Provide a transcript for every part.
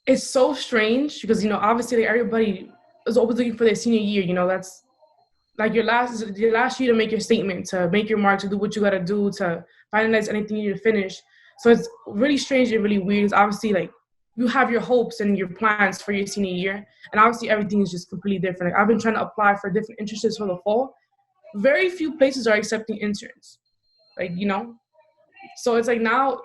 it's so strange because, obviously like everybody is always looking for their senior year. That's like your last year to make your statement, to make your mark, to do what you got to do, to finalize anything you need to finish. So it's really strange and really weird. It's obviously like you have your hopes and your plans for your senior year, and obviously everything is just completely different. Like I've been trying to apply for different internships for the fall. Very few places are accepting interns. So it's like now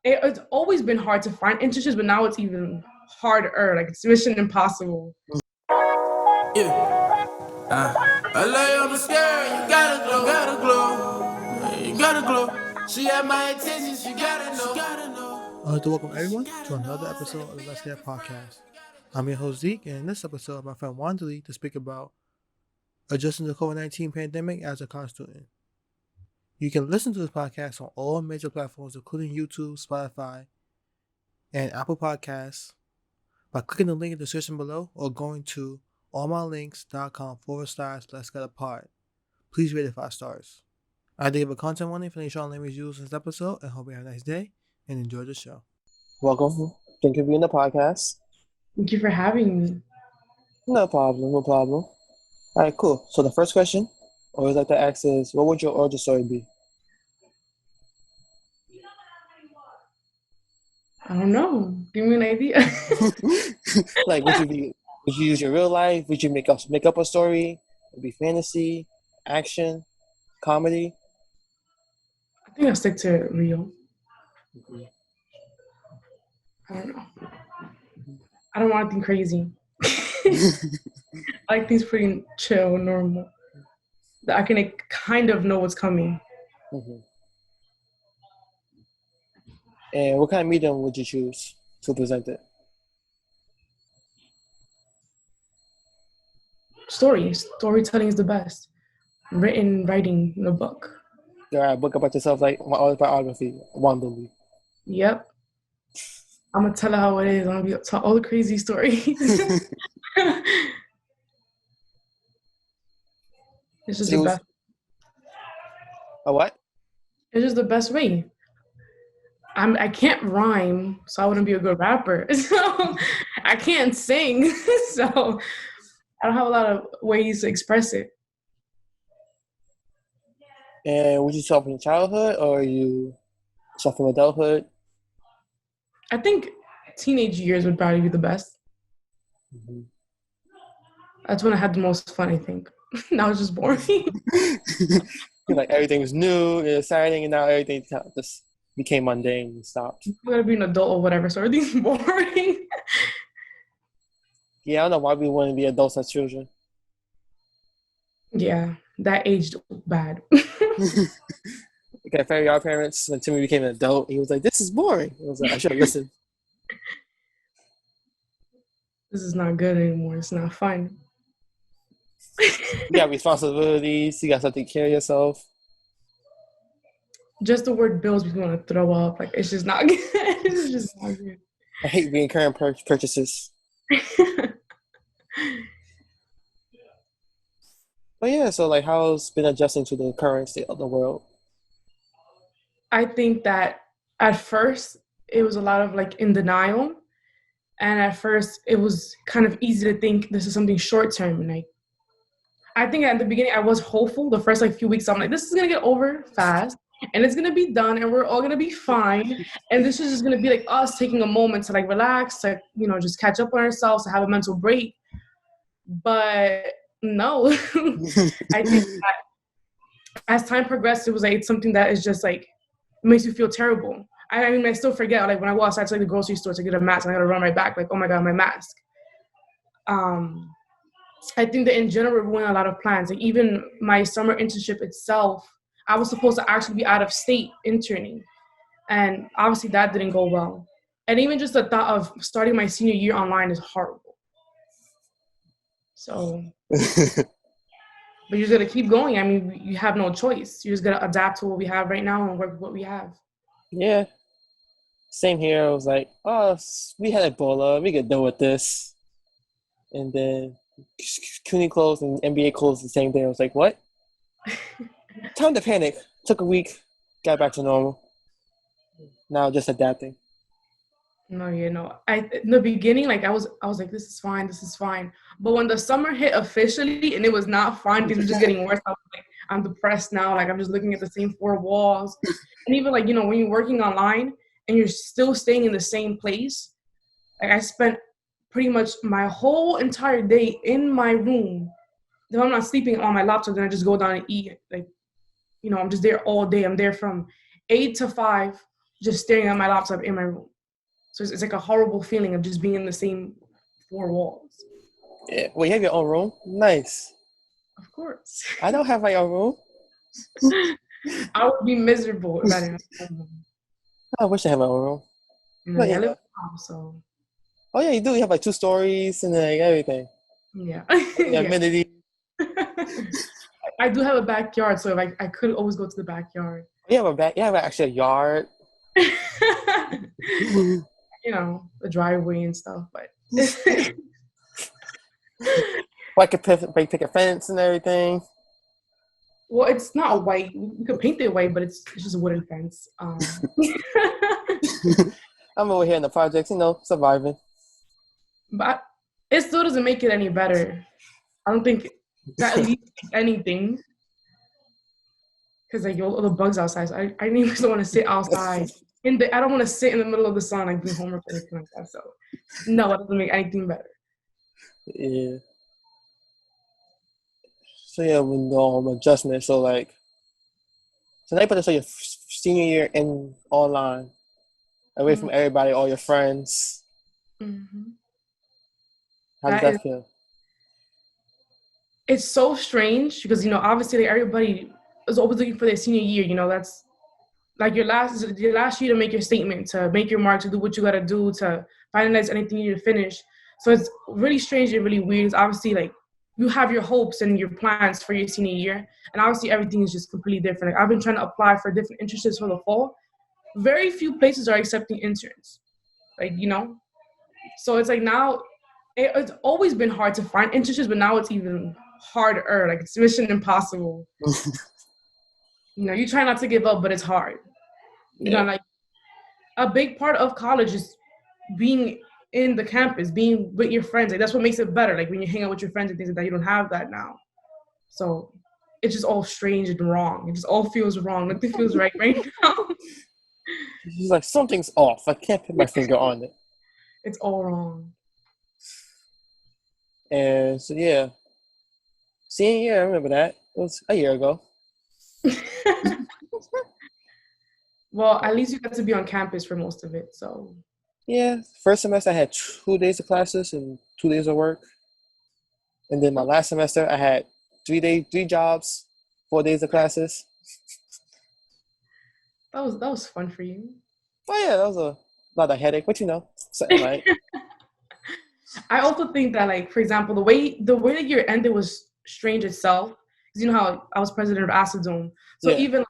it's always been hard to find internships, but now it's even harder. Like it's mission impossible. Yeah. I lay on the scare, you gotta glow. You gotta glow. She had my attention, she gotta know. I'd like to welcome everyone to another episode of the Let's Get Podcast. I'm your host Zeke, and in this episode, my friend Wandaly to speak about adjusting to the COVID-19 pandemic as a college student. You can listen to this podcast on all major platforms, including YouTube, Spotify, and Apple Podcasts by clicking the link in the description below or going to allmylinks.com/Let's Get a Pod. Please rate it 5 stars. I did give a content warning for any strong language used in this episode, and hope you have a nice day and enjoy the show. Welcome. Thank you for being on the podcast. Thank you for having me. No problem. All right, cool. So the first question I always like to ask is, what would your origin story be? I don't know. Give me an idea. Like, would you use your real life? Would you make up a story? Would it be fantasy, action, comedy? I think I'll stick to real. I don't know. I don't want anything crazy. I like things pretty chill, normal. That I can kind of know what's coming. Mm-hmm. And what kind of medium would you choose to present it? Storytelling is the best. Writing in a book. Yeah, a book about yourself, like my autobiography, Wandaly. Yep. I'm gonna tell her how it is. I'm gonna tell all the crazy stories. It's just the best. A what? It's just the best way. I can't rhyme, so I wouldn't be a good rapper. So I can't sing, so I don't have a lot of ways to express it. And would you start from childhood or you start from adulthood? I think teenage years would probably be the best. Mm-hmm. That's when I had the most fun, I think. Now it's just boring. Like everything was new and exciting, and now everything just became mundane and stopped. I'm gonna be an adult or whatever, so everything's boring. Yeah, I don't know why we wouldn't be adults as children. Yeah, that aged bad. Okay, our parents, when Timmy became an adult, he was like, "This is boring." I was like, "I should have listened." This is not good anymore. It's not fun. You got responsibilities. You got to take care of yourself. Just the word bills makes me want to throw up. Like, it's just not good. It's just not good. I hate recurring purchases. But yeah, so like, how's been adjusting to the current state of the world? I think that at first it was a lot of like in denial. And at first it was kind of easy to think this is something short term. And I think at the beginning I was hopeful. The first like few weeks I'm like, this is gonna get over fast and it's gonna be done and we're all gonna be fine. And this is just gonna be like us taking a moment to like relax, to just catch up on ourselves, to have a mental break. But no. I think that as time progressed, it was like it's something that is just like makes you feel terrible. I mean, I still forget, like when I go outside to like the grocery store to get a mask, and I gotta run right back, like, oh my God, my mask. I think that in general, we're ruining a lot of plans. Like even my summer internship itself, I was supposed to actually be out of state interning. And obviously that didn't go well. And even just the thought of starting my senior year online is horrible. So, but you just gotta keep going. I mean, you have no choice. You just gotta adapt to what we have right now and work with what we have. Yeah. Same here. I was like, oh, we had Ebola. We could deal with this. And then CUNY closed and NBA closed the same day. I was like, what? Time to panic. Took a week. Got back to normal. Now just adapting. No, in the beginning, like I was like, this is fine, this is fine. But when the summer hit officially and it was not fine, things were just getting worse. I was like, I'm depressed now. Like I'm just looking at the same four walls. And even like, when you're working online and you're still staying in the same place, like I spent pretty much my whole entire day in my room. If I'm not sleeping on my laptop, then I just go down and eat. Like, I'm just there all day. I'm there from 8 to 5, just staring at my laptop in my room. So it's like a horrible feeling of just being in the same four walls. Yeah. Well, you have your own room? Nice. Of course. I don't have my own room. I would be miserable if I didn't have my own room. I wish I had my own room. But I yeah. live in a house, so. Oh, yeah, you do. You have like 2 stories and like everything. Yeah. Yeah, amenities. I do have a backyard, so if I could always go to the backyard. You have actually a yard. The driveway and stuff, but. Like a picket fence and everything. Well, it's not white. We could paint it white, but it's just a wooden fence. I'm over here in the projects, surviving. But it still doesn't make it any better. I don't think that at least anything. Because like all the bugs outside, so I didn't even want to sit outside. I don't want to sit in the middle of the sun like doing homework or anything like that. So no, it doesn't make anything better. Yeah. So yeah, with the adjustment, so now you put this your senior year in online, away from everybody, all your friends. Mm-hmm. How does that feel? It's so strange because obviously like, everybody is always looking for their senior year. That's like your last year to make your statement, to make your mark, to do what you got to do, to finalize anything you need to finish. So it's really strange and really weird. It's obviously like you have your hopes and your plans for your senior year, and obviously everything is just completely different. Like I've been trying to apply for different internships for the fall. Very few places are accepting interns, so it's like now it's always been hard to find internships, but now it's even harder. Like it's mission impossible. You try not to give up, but it's hard. Like a big part of college is being in the campus, being with your friends. Like that's what makes it better. Like when you hang out with your friends and things like that, you don't have that now. So it's just all strange and wrong. It just all feels wrong. Nothing feels right now. It's like something's off. I can't put my finger on it. It's all wrong. And so yeah, senior year, I remember that. It was a year ago. Well, at least you got to be on campus for most of it, so. Yeah, first semester I had 2 days of classes and 2 days of work. And then my last semester I had 3 jobs, 4 days of classes. That was fun for you. Oh yeah, that was a lot of headache, but something like. I also think that, like, for example, the way the year ended was strange itself. Because you know how I was president of Acetone. So even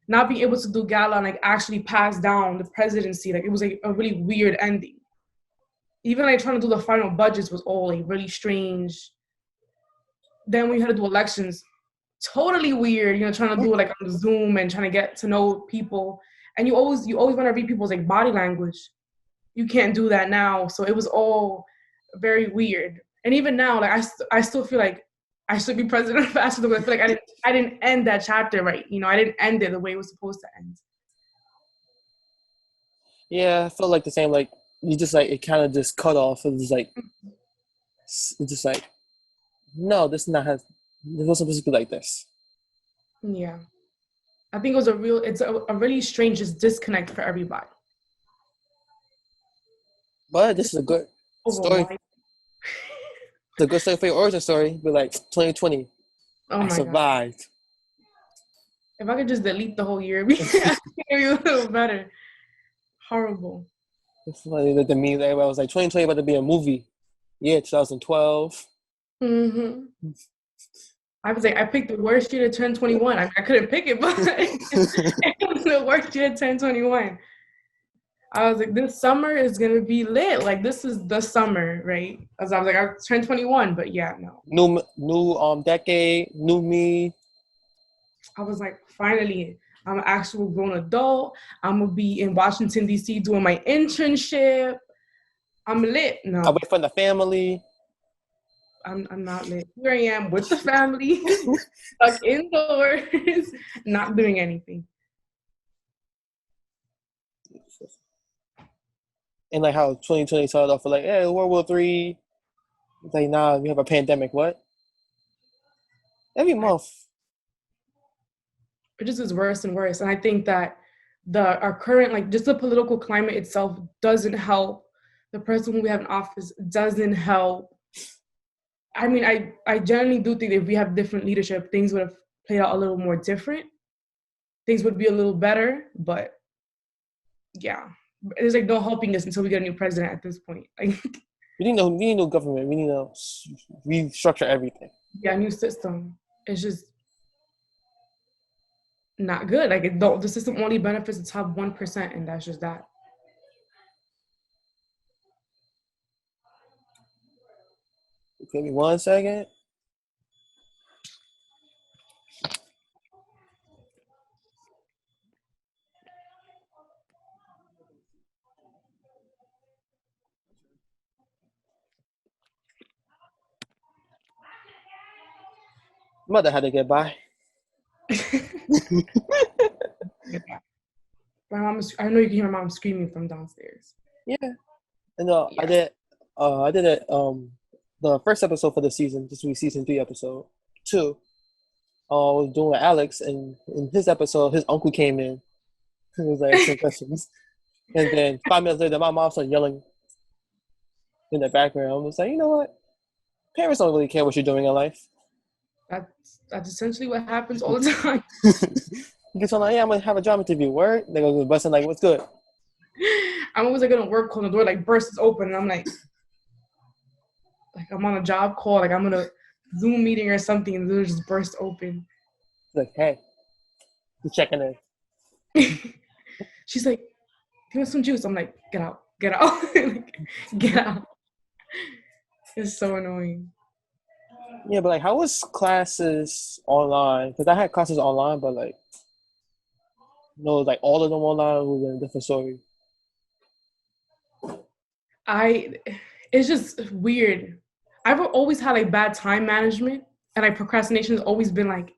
not being able to do gala and like actually pass down the presidency, like it was like a really weird ending. Even like trying to do the final budgets was all like really strange. Then we had to do elections, totally weird. Trying to do it like on Zoom and trying to get to know people. And you always want to read people's like body language. You can't do that now, so it was all very weird. And even now, like I still feel like I should be president of Acetone. I feel like I didn't end that chapter right. I didn't end it the way it was supposed to end. Yeah, I felt like the same. Like you just like it kind of just cut off. It was like it's just like no, this wasn't supposed to be like this. Yeah, I think it's a really strange disconnect for everybody. But this is a good story. It's a good story for your origin story. But like 2020, I survived. God. If I could just delete the whole year, it'd be a little better. Horrible. It's funny that the meme everybody was like 2020 about to be a movie. Yeah, 2012. Mm-hmm. I was like, I picked the worst year to turn 21. I couldn't pick it, but it was the worst year to turn 21. I was like, this summer is going to be lit. Like, this is the summer, right? As I was like, I turned 21, but yeah, no. New decade, new me. I was like, finally, I'm an actual grown adult. I'm going to be in Washington, D.C. doing my internship. I'm lit. No, away from the family. I'm not lit. Here I am with the family, stuck indoors, not doing anything. And like how 2020 started off with like, hey, World War III. It's like, nah, we have a pandemic. What? Every month. It just is worse and worse. And I think that our current, like, just the political climate itself doesn't help. The person who we have in office doesn't help. I mean, I generally do think that if we have different leadership, things would have played out a little more different. Things would be a little better, but yeah, there's like no helping us until we get a new president at this point. Like, We need no government. We need to restructure everything. yeah, new system. It's just not good. Like, the system only benefits the top 1%, and that's just that. Give me 1 second. Mother had to get by. My mom I know you can hear my mom screaming from downstairs. Yeah. And Yeah. I did it the first episode for the season, this week season 3 episode 2. I was doing with Alex, and in his episode his uncle came in. He was like asking questions. And then 5 minutes later my mom started yelling in the background. I was like, you know what? Parents don't really care what you're doing in life. That's essentially what happens all the time. You get someone like, yeah, I'm gonna have a job interview. Word? They go busting like, what's good? I'm always like gonna work call, the door like bursts open, and I'm like I'm on a job call, like I'm on a Zoom meeting or something, and the door just burst open. Like, hey, you checking in? She's like, give me some juice. I'm like, get out. Like, get out. It's so annoying. Yeah, but like, how was classes online? Because I had classes online, but like, no, like all of them online was a different story. It's just weird. I've always had like bad time management, and like procrastination has always been like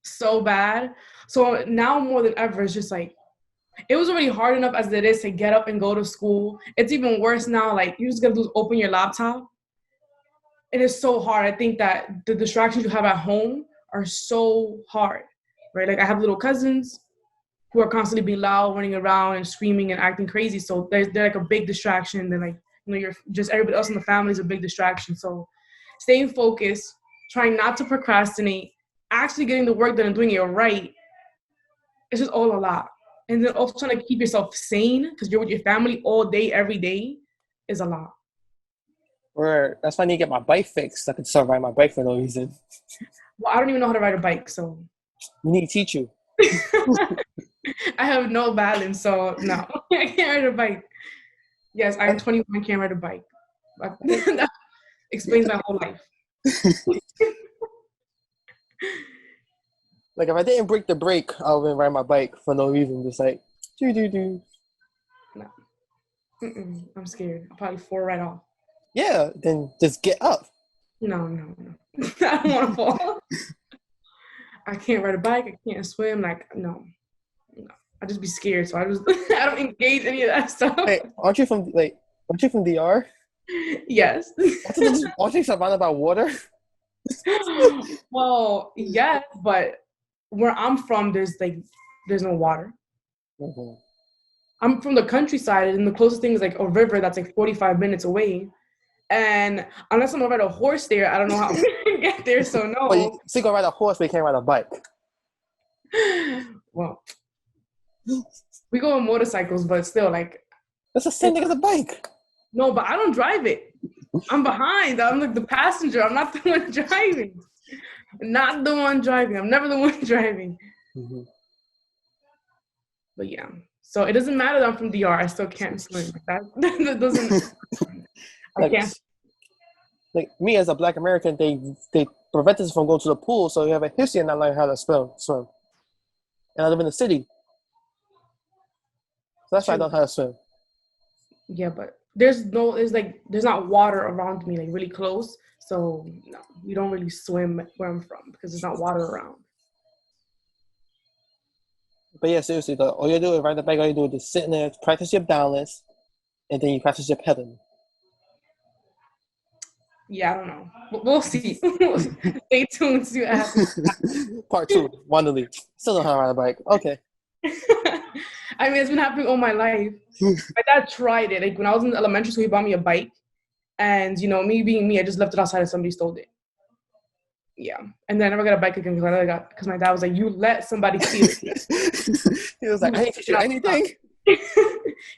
so bad. So now more than ever, it's just like, it was already hard enough as it is to get up and go to school. It's even worse now. Like, you just gotta do is open your laptop. It is so hard. I think that the distractions you have at home are so hard, right? Like, I have little cousins who are constantly being loud, running around and screaming and acting crazy. So they're like a big distraction. Then, like, you're just, everybody else in the family is a big distraction. So staying focused, trying not to procrastinate, actually getting the work done and doing it right, it's just all a lot. And then also trying to keep yourself sane because you're with your family all day, every day, is a lot. Or that's why I need to get my bike fixed. I could start riding my bike for no reason. Well, I don't even know how to ride a bike, so. We need to teach you. I have no balance, so no, I can't ride a bike. Yes, I'm 21, can't ride a bike. That explains my whole life. Like, if I didn't break the brake, I would ride my bike for no reason. Just like, do. No. I'm scared. I'll probably fall right off. Yeah, then just get up. No. I don't want to fall. I can't ride a bike. I can't swim. Like, no. I just be scared, so I don't engage any of that stuff. Hey, aren't you from DR? Yes. Aren't you surrounded by water? Well, yes, but where I'm from, there's no water. Mm-hmm. I'm from the countryside, and the closest thing is like a river that's like 45 minutes away. And unless I'm gonna ride a horse there, I don't know how I'm gonna get there. So no. Well, so you can ride a horse, but you can't ride a bike. Well, we go on motorcycles, but still, like, That's the same thing as a bike. no, but I don't drive it. I'm behind. I'm like the passenger. I'm not the one driving. Not the one driving. I'm never the one driving. Mm-hmm. But yeah. So it doesn't matter that I'm from DR. I still can't swim. That doesn't. I can't. Like me as a Black American, they prevent us from going to the pool, so you have a history of not learning how to swim. And I live in the city, so that's why I don't know how to swim. Yeah, but there's not water around me, like really close. So no, we don't really swim where I'm from because there's not water around. But yeah, seriously though, all you do is ride the bike. All you do is just sit in there, practice your balance, and then you practice your pedaling. Yeah, I don't know. We'll see. Stay tuned to see what happens. Part 2, Wandaly. Still don't know how to ride a bike. Okay. I mean, it's been happening all my life. My dad tried it. Like when I was in elementary school, he bought me a bike, and me being me, I just left it outside and somebody stole it. Yeah, and then I never got a bike again because my dad was like, "You let somebody steal it." He was like, "I ain't teach you anything."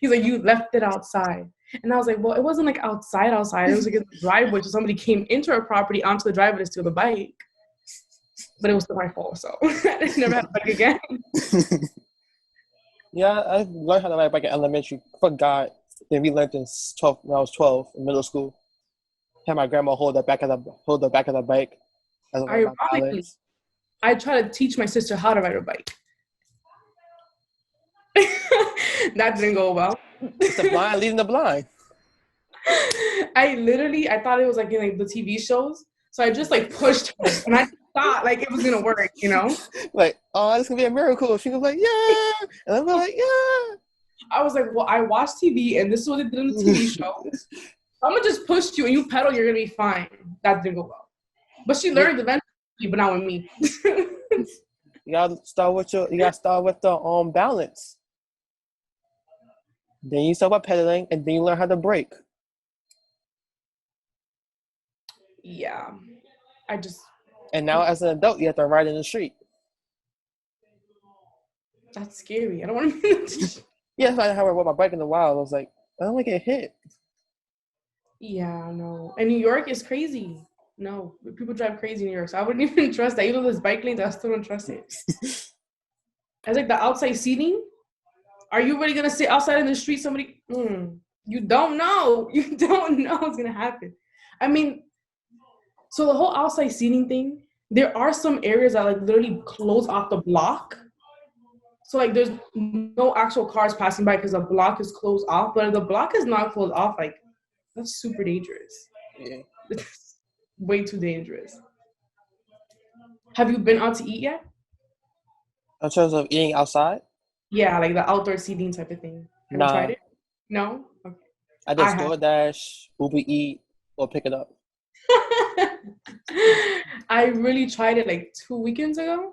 He's like, "You left it outside," and I was like, "Well, it wasn't like outside. It was like in the driveway. So somebody came into our property onto the driveway to steal the bike, but it was still my fault. So I never had a bike again." Yeah, I learned how to ride a bike in elementary. Forgot. Then we learned this when I was 12 in middle school. Had my grandma hold the back of the bike. Ironically, I tried to teach my sister how to ride a bike. That didn't go well. It's the blind leading the blind. I thought it was like in like the TV shows. So I just like pushed her and I thought like it was gonna work, Like, oh, this gonna be a miracle. She was like, yeah. And I'm like, yeah. I was like, well, I watched TV and this is what they did in the TV show. I'm gonna just push you and you pedal, you're gonna be fine. That didn't go well. But she learned eventually, but not with me. You gotta start with the balance. Then you start by pedaling and then you learn how to brake. Yeah. And now as an adult you have to ride in the street. That's scary. I don't want to be in the street. Yeah, that's how I rode my bike in the wild. I was like, I don't want to get hit. Yeah, no. And New York is crazy. No, people drive crazy in New York, so I wouldn't even trust that. Even though there's bike lanes, I still don't trust it. It's like the outside seating. Are you really gonna sit outside in the street? Somebody, you don't know. You don't know what's gonna happen. I mean, so the whole outside seating thing. There are some areas that like literally close off the block. So like, there's no actual cars passing by because the block is closed off. But if the block is not closed off, like that's super dangerous. Yeah. Way too dangerous. Have you been out to eat yet? In terms of eating outside? Yeah, like the outdoor seating type of thing. Have you tried it? No? Okay. I just DoorDash, Uber Eat, or pick it up. I really tried it like 2 weekends ago.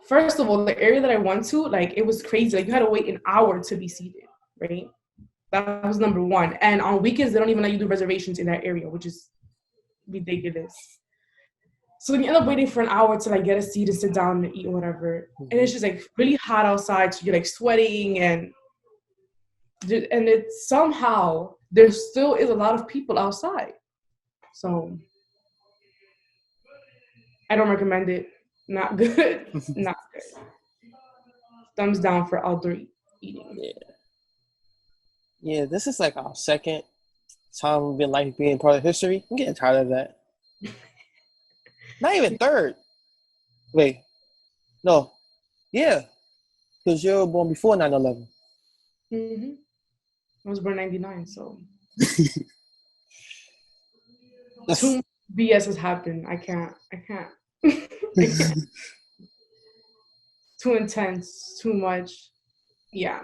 First of all, the area that I went to, like it was crazy. Like you had to wait an hour to be seated, right? That was number one. And on weekends, they don't even let you do reservations in that area, which is ridiculous. So then you end up waiting for an hour to like get a seat and sit down and eat or whatever. And it's just like really hot outside, so you're like sweating and it's somehow there still is a lot of people outside. So I don't recommend it. Not good. Not good. Thumbs down for outdoor eating. Yeah, this is like our second time we've been like being part of history. I'm getting tired of that. Not even third. Wait. No. Yeah. Because you were born before 9/11. Mm-hmm. I was born in 99, so. Too much BS has happened. I can't. I can't. Too intense. Too much. Yeah.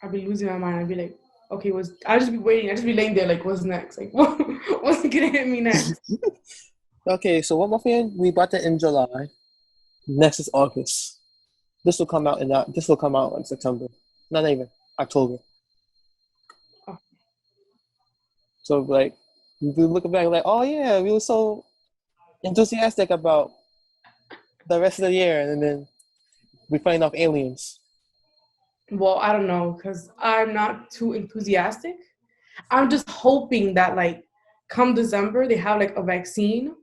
I'd be losing my mind. I'd be like, okay, I'll just be waiting. I'd just be laying there like, what's next? Like, what's gonna hit me next? Okay, so what my friend, we bought that in July. Next is August. This will come out in September. Not even October. Oh. So like we looking back like, oh yeah, we were so enthusiastic about the rest of the year, and then we find off aliens. Well, I don't know, because I'm not too enthusiastic. I'm just hoping that like come December they have like a vaccine.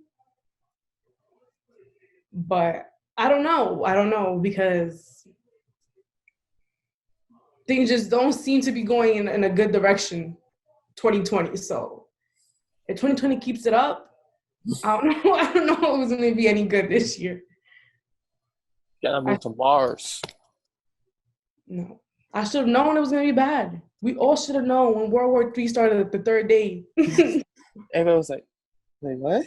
But I don't know because things just don't seem to be going in a good direction 2020. So if 2020 keeps it up, I don't know if it's going to be any good this year. Gotta move to Mars. No. I should have known it was gonna be bad. We all should have known when World War III started the third day. Everyone was like, what?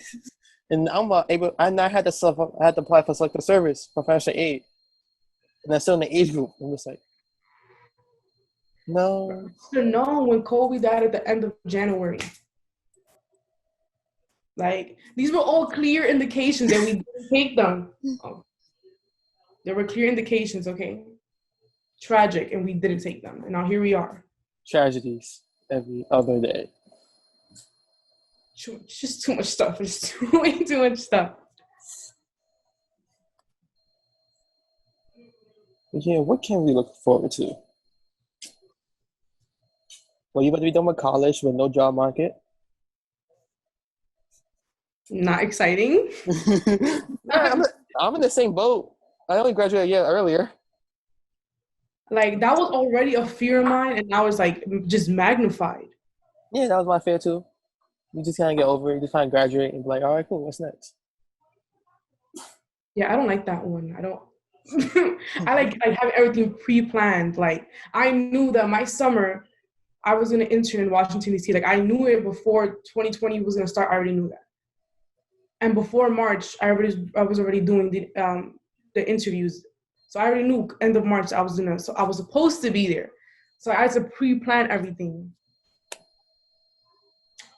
And and I had I had to apply for selective service for financial aid. And I'm still in the age group. I'm just like, no. Should have known when Kobe died at the end of January. Like, these were all clear indications that we didn't take them. Oh. There were clear indications, okay? Tragic, and we didn't take them. And now here we are. Tragedies every other day. Just too much stuff. Just way too much stuff. But yeah, what can we look forward to? Well, you about to be done with college with no job market. Not exciting. I'm in the same boat. I only graduated a year earlier. Like, that was already a fear of mine, and now it's like just magnified. Yeah, that was my fear too. You just kind of get over it. You just kind of graduate and be like, all right, cool. What's next? Yeah, I don't like that one. I don't. I like having everything pre-planned. Like, I knew that my summer I was gonna intern in Washington D.C. Like, I knew it before 2020 was gonna start. I already knew that. And before March, I was already doing the interviews. So I already knew end of March so I was supposed to be there. So I had to pre-plan everything.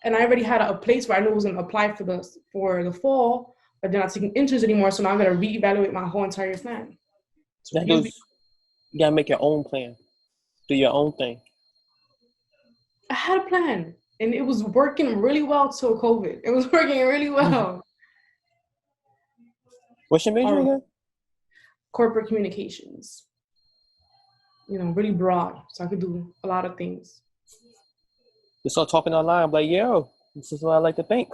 And I already had a place where I knew I was gonna apply for the fall, but they're not taking interns anymore. So now I'm gonna reevaluate my whole entire plan. So you gotta make your own plan. Do your own thing. I had a plan, and it was working really well till COVID. It was working really well. What's your major again? Corporate communications. You know, really broad, so I could do a lot of things. You start talking online, I'm like, yo, this is what I like to think.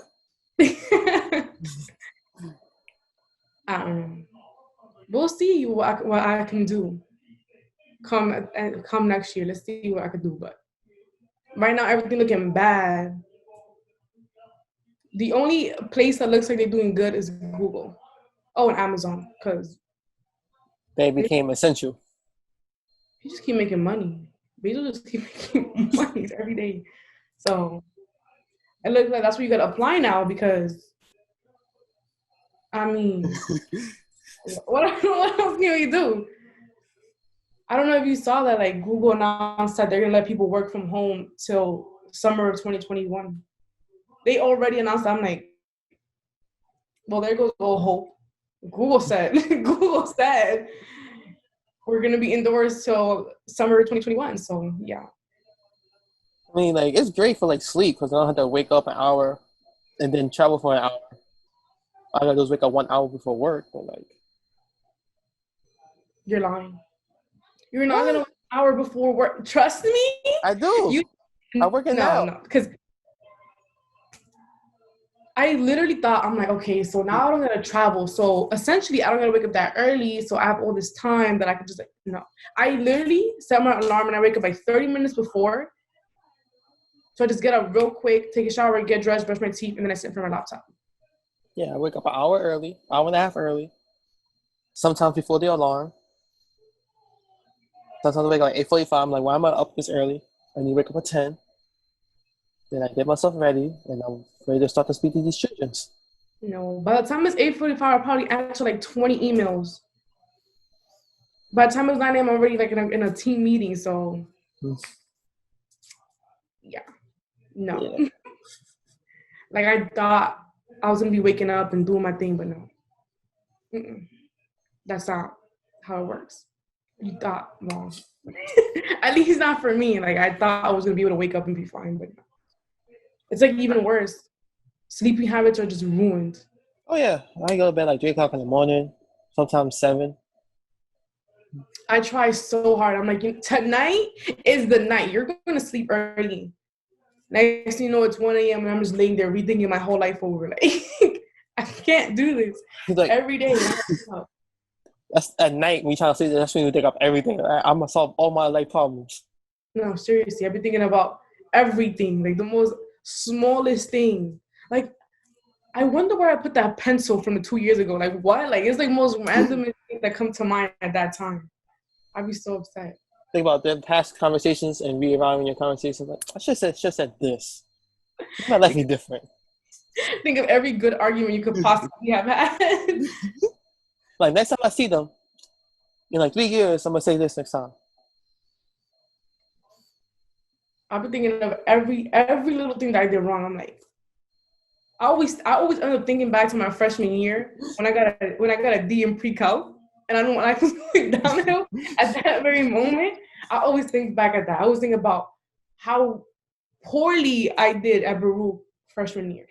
I don't know. We'll see what I can do. Come next year. Let's see what I can do. But right now, everything looking bad. The only place that looks like they're doing good is Google. Oh, and Amazon, because they became essential. You just keep making money. People just keep making money every day. So it looks like that's where you gotta apply now because, I mean, what else can you do? I don't know if you saw that, like, Google announced that they're gonna let people work from home till summer of 2021. They already announced that. I'm like, well, there goes all hope. Google said we're gonna be indoors till summer of 2021. So yeah. I mean, like, it's great for like sleep because I don't have to wake up an hour and then travel for an hour. All I gotta do is wake up 1 hour before work. But like, you're lying. You're not gonna wake an hour before work. Trust me. I do. I work it out. No, because I literally thought, I'm like, okay, so now I don't gotta travel. So essentially, I don't gotta wake up that early. So I have all this time that I could just like, no. I literally set my alarm and I wake up like 30 minutes before. So I just get up real quick, take a shower, get dressed, brush my teeth, and then I sit in front of my laptop. Yeah, I wake up an hour early, hour and a half early. Sometimes before the alarm. Sometimes I wake up like 8:45. I'm like, why am I up this early? I need to wake up at 10. Then I get myself ready, and I'm ready to start to speak to these children. No, by the time it's 8:45, I'll probably answer like 20 emails. By the time it's 9 a.m., I'm already like in a team meeting, so yeah. No. Yeah. Like, I thought I was going to be waking up and doing my thing, but no. That's not how it works. You thought wrong. At least not for me. Like, I thought I was going to be able to wake up and be fine, but no. It's like even worse. Sleeping habits are just ruined. Oh, yeah. I go to bed like 3 o'clock in the morning, sometimes 7. I try so hard. I'm like, tonight is the night. You're going to sleep early. Next thing you know, it's 1 a.m. and I'm just laying there rethinking my whole life over. Like, I can't do this like, every day. That's at night when you try to sleep. That's when you think of everything. I'm gonna solve all my life problems. No, seriously, I've been thinking about everything, like the most smallest thing. Like, I wonder where I put that pencil from 2 years ago. Like, what? Like, it's like most random things that come to mind at that time. I'd be so upset. think about the past conversations and reevaluating your conversations. Like, I should have said this. My life be different. Think of every good argument you could possibly have had. Like next time I see them, in like 3 years, I'm gonna say this next time. I've been thinking of every little thing that I did wrong. I'm like, I always end up thinking back to my freshman year when I got a D in pre-calc, and I know when I was going downhill at that very moment. I always think back at that. I always think about how poorly I did at Baruch freshman year,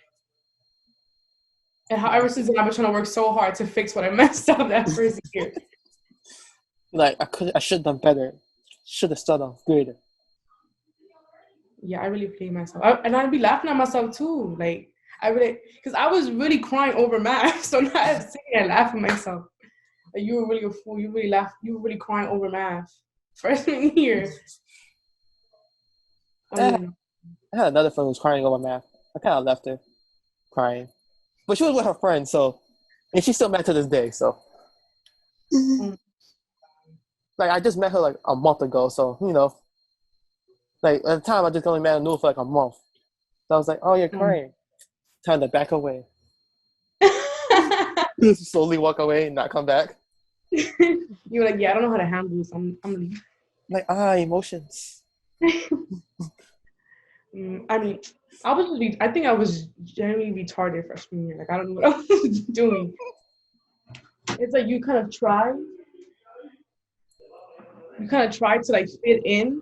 and how ever since then I've been trying to work so hard to fix what I messed up that first year. Like I should have done better. Should have started off greater. Yeah, I really played myself, and I'd be laughing at myself too. Like because I was really crying over math, so now I'm sitting there laughing at myself. Like, you were really a fool. You were really crying over math freshman year. I had another friend who was crying over math. I kind of left her crying, but she was with her friends, so, and she's still mad to this day. So, like, I just met her like a month ago, so like at the time I just only met her for like a month. So I was like, "Oh, you're crying." Time to back away. Slowly walk away and not come back. You were like, "Yeah, I don't know how to handle this. I'm leaving." Like, emotions. I mean, I think I was genuinely retarded freshman year. Like, I don't know what I was doing. It's like you kind of try to like fit in,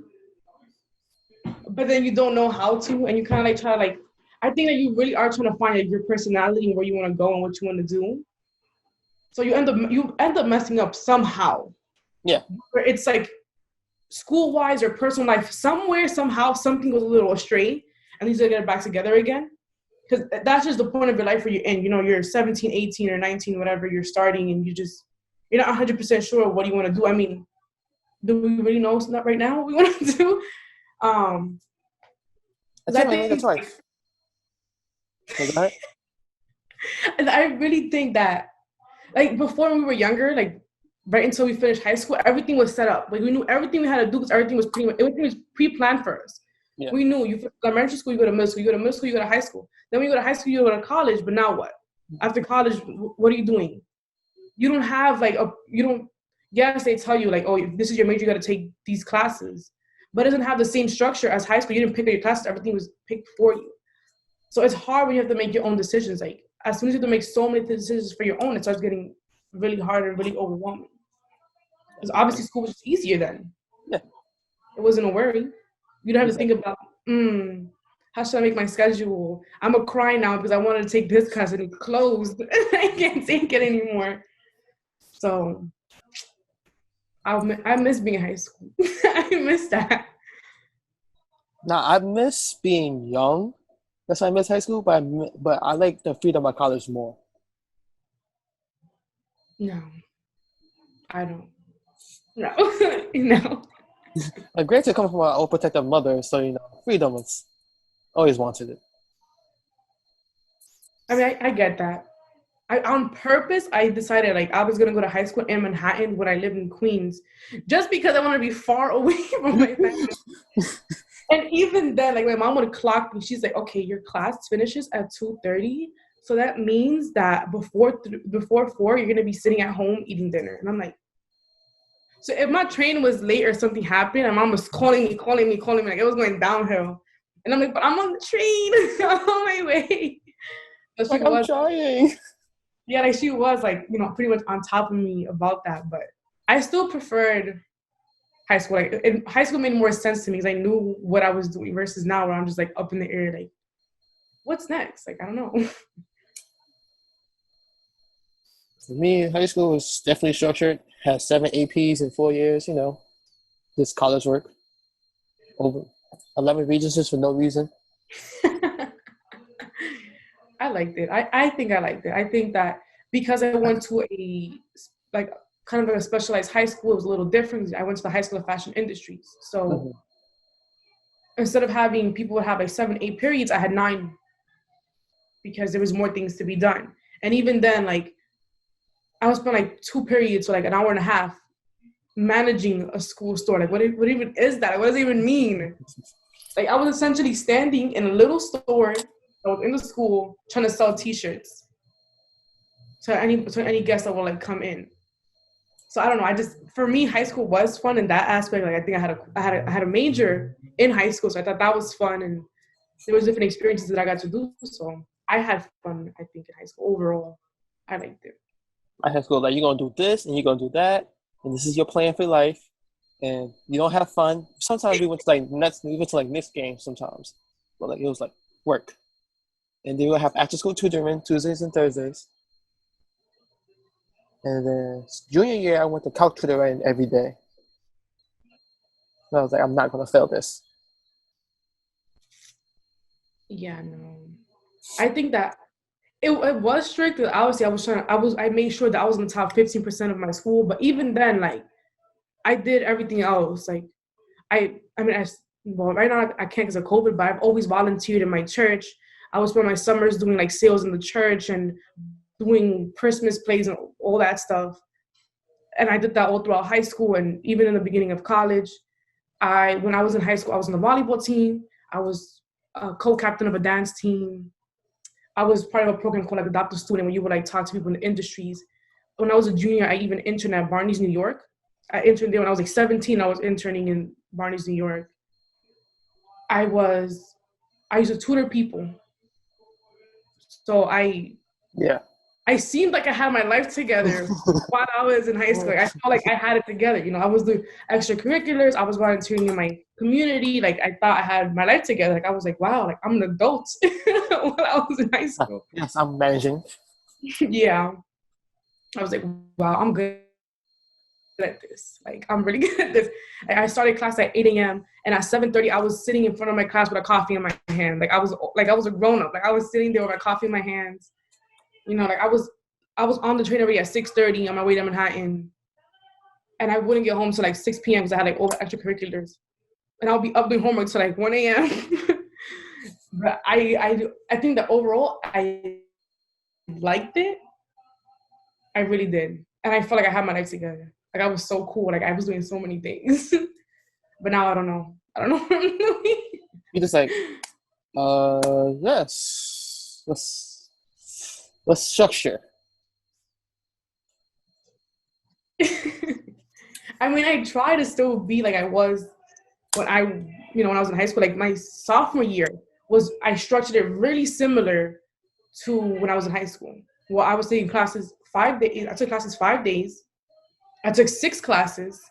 but then you don't know how to, and you kind of like try to like. I think that you really are trying to find like, your personality and where you want to go and what you want to do. So you end up messing up somehow. Yeah. It's like school-wise or personal life, somewhere, somehow, something goes a little astray, and these are get back together again. Because that's just the point of your life where you're in. You're 17, 18, or 19, whatever, you're starting, and you're not 100% sure what you want to do. I mean, do we really know not right now what we want to do? I think that's right. And I really think that, like, before when we were younger, like, right until we finished high school, everything was set up. Like, we knew everything we had to do because everything was pre-planned for us. Yeah. We knew you go to elementary school, you go to middle school, you go to middle school, you go to high school. Then when you go to high school, you go to college. But now what? After college, what are you doing? You don't have like yes, they tell you like, oh, if this is your major, you got to take these classes. But it doesn't have the same structure as high school. You didn't pick up your classes, everything was picked for you. So it's hard when you have to make your own decisions. Like, as soon as you have to make so many decisions for your own, it starts getting really hard and really overwhelming. Because obviously school was just easier then. Yeah. It wasn't a worry. You don't have to think about, how should I make my schedule? I'm a cry now because I wanted to take this class and it closed. I can't take it anymore. So I miss being in high school. I miss that. Now, I miss being young. That's why I miss high school, but I like the freedom of college more. No, I don't. No, no. Granted, coming from an overprotective mother, so freedom was always wanted it. I mean, I get that. On purpose, I decided like I was gonna go to high school in Manhattan when I lived in Queens, just because I want to be far away from my family. And even then, like my mom would clock me. She's like, "Okay, your class finishes at 2:30, so that means that before 4, you're gonna be sitting at home eating dinner." And I'm like, so if my train was late or something happened, my mom was calling me, like it was going downhill. And I'm like, but I'm on the train, I'm on my way. So like, I'm trying. Yeah, like she was like, pretty much on top of me about that. But I still preferred high school. Like high school made more sense to me because I knew what I was doing versus now where I'm just like up in the air, like, what's next? Like, I don't know. For me, high school was definitely structured. Had 7 APs in 4 years, this college work. Over 11 regencies for no reason. I liked it. I think I liked it. I think that because I went to a kind of a specialized high school, it was a little different. I went to the high school of fashion industries. So instead of having people would have like 7, 8 periods, I had 9 because there was more things to be done. And even then, like I would spend like 2 periods, so like an hour and a half managing a school store. Like, what even is that? What does it even mean? Like, I was essentially standing in a little store that was in the school trying to sell T-shirts to any guest that will like come in. So I don't know. For me, high school was fun in that aspect. Like, I think I had a major in high school, so I thought that was fun, and there was different experiences that I got to do. So I had fun. I think in high school overall, I liked it. I had to go like, you're gonna do this and you're gonna do that, and this is your plan for life, and you don't have fun. Sometimes we went to like Knicks games sometimes, but like it was like work, and then we'll have after school tutoring Tuesdays and Thursdays. And then junior year, I went to couch tutoring every day. And I was like, I'm not gonna fail this. Yeah, no. I think that it was strict. Obviously, I made sure that I was in the top 15% of my school. But even then, like, I did everything else. Like, well, right now I can't because of COVID, but I've always volunteered in my church. I would spend my summers doing like sales in the church and doing Christmas plays and all that stuff. And I did that all throughout high school and even in the beginning of college. When I was in high school, I was in the volleyball team. I was a co-captain of a dance team. I was part of a program called like Adopt a Student, where you would like talk to people in the industries. When I was a junior, I even interned at Barney's, New York. I interned there when I was like 17. I was interning in Barney's, New York. I used to tutor people. So I seemed like I had my life together while I was in high school. I felt like I had it together. You know, I was doing extracurriculars. I was volunteering in my community. Like, I thought I had my life together. Like, I was like, wow, like I'm an adult while I was in high school. Yes, I'm managing. Yeah. I was like, wow, I'm good at this. Like, I'm really good at this. Like, I started class at 8 a.m. and at 7:30, I was sitting in front of my class with a coffee in my hand. Like, I was a grown up. Like, I was sitting there with my coffee in my hands. You know, like I was on the train already at 6:30 on my way to Manhattan, and I wouldn't get home till like 6 p.m. because I had like all the extracurriculars, and I'll be up doing homework till like 1 a.m. But I think that overall I liked it. I really did, and I felt like I had my life together. Like, I was so cool. Like, I was doing so many things. But now I don't know. I don't know what I'm doing. You're just like, yes. Let's structure. I mean, I try to still be like I was when I was in high school. Like, my sophomore year I structured it really similar to when I was in high school. Well, I was taking classes 5 days. I took classes 5 days. I took 6 classes.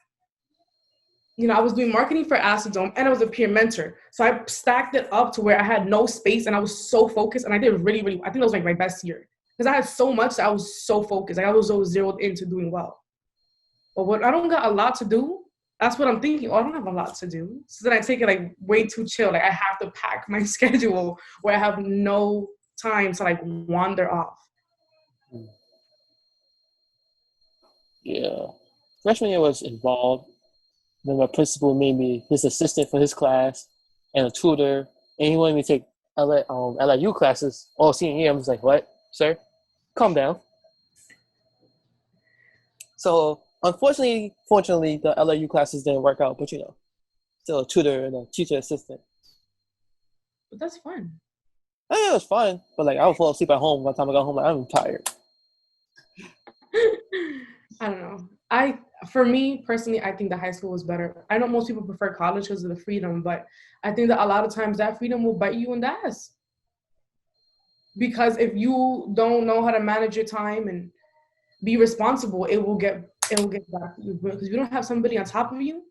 You know, I was doing marketing for Acetone, and I was a peer mentor. So I stacked it up to where I had no space, and I was so focused, and I did really, really, I think that was like my best year. Because I had so much that I was so focused. Like, I was so zeroed into doing well. But when I don't got a lot to do, that's what I'm thinking. Oh, I don't have a lot to do. So then I take it like way too chill. Like, I have to pack my schedule where I have no time to like wander off. Yeah. Freshman year was involved. Then my principal made me his assistant for his class and a tutor. And he wanted me to take LIU classes all senior year. I was like, what, sir? Calm down. So, fortunately, the LIU classes didn't work out. But, still a tutor and a teacher assistant. But that's fun. Yeah, it was fun. But, like, I would fall asleep at home. By the time I got home, like, I'm tired. I don't know. For me personally, I think that high school was better. I know most people prefer college because of the freedom, but I think that a lot of times that freedom will bite you in the ass. Because if you don't know how to manage your time and be responsible, it will get back to you. Because if you don't have somebody on top of you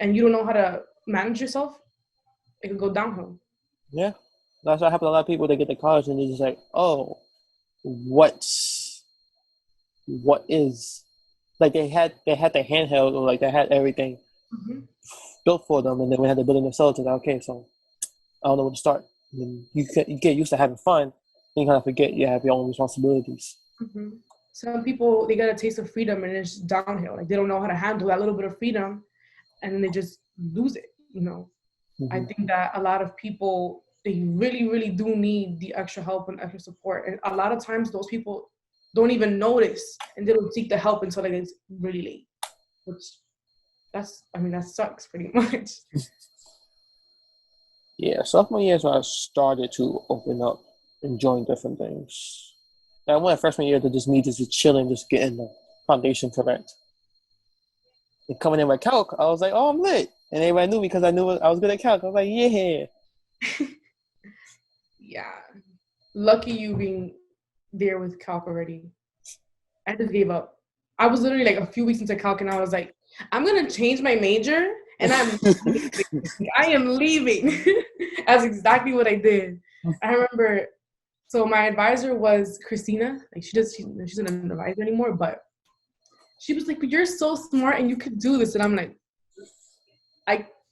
and you don't know how to manage yourself, it can go downhill. Yeah. That's what happened to a lot of people. They get to college and they're just like, oh, what is, like, they had the handheld, or like they had everything built for them, and then we had to build it themselves. And okay, so I don't know where to start. And then you get used to having fun, and you kind of forget you have your own responsibilities. Mm-hmm. Some people, they get a taste of freedom and it's downhill. Like, they don't know how to handle that little bit of freedom, and then they just lose it. You know, I think that a lot of people, they really, really do need the extra help and extra support, and a lot of times those people don't even notice, and they don't seek the help until like it's really late. which that sucks pretty much. Yeah, sophomore year is when I started to open up and join different things. I went freshman year to just me just chilling, just getting the foundation correct. And coming in with calc, I was like, oh, I'm lit. And everybody knew me because I knew I was good at calc. I was like, yeah. Yeah. Lucky you being there with calc already. I just gave up. I was literally like a few weeks into calc and I was like, I'm gonna change my major and I am leaving. That's exactly what I did. I remember, so my advisor was Christina. Like she's not an advisor anymore, but she was like, but you're so smart and you could do this. And I'm like,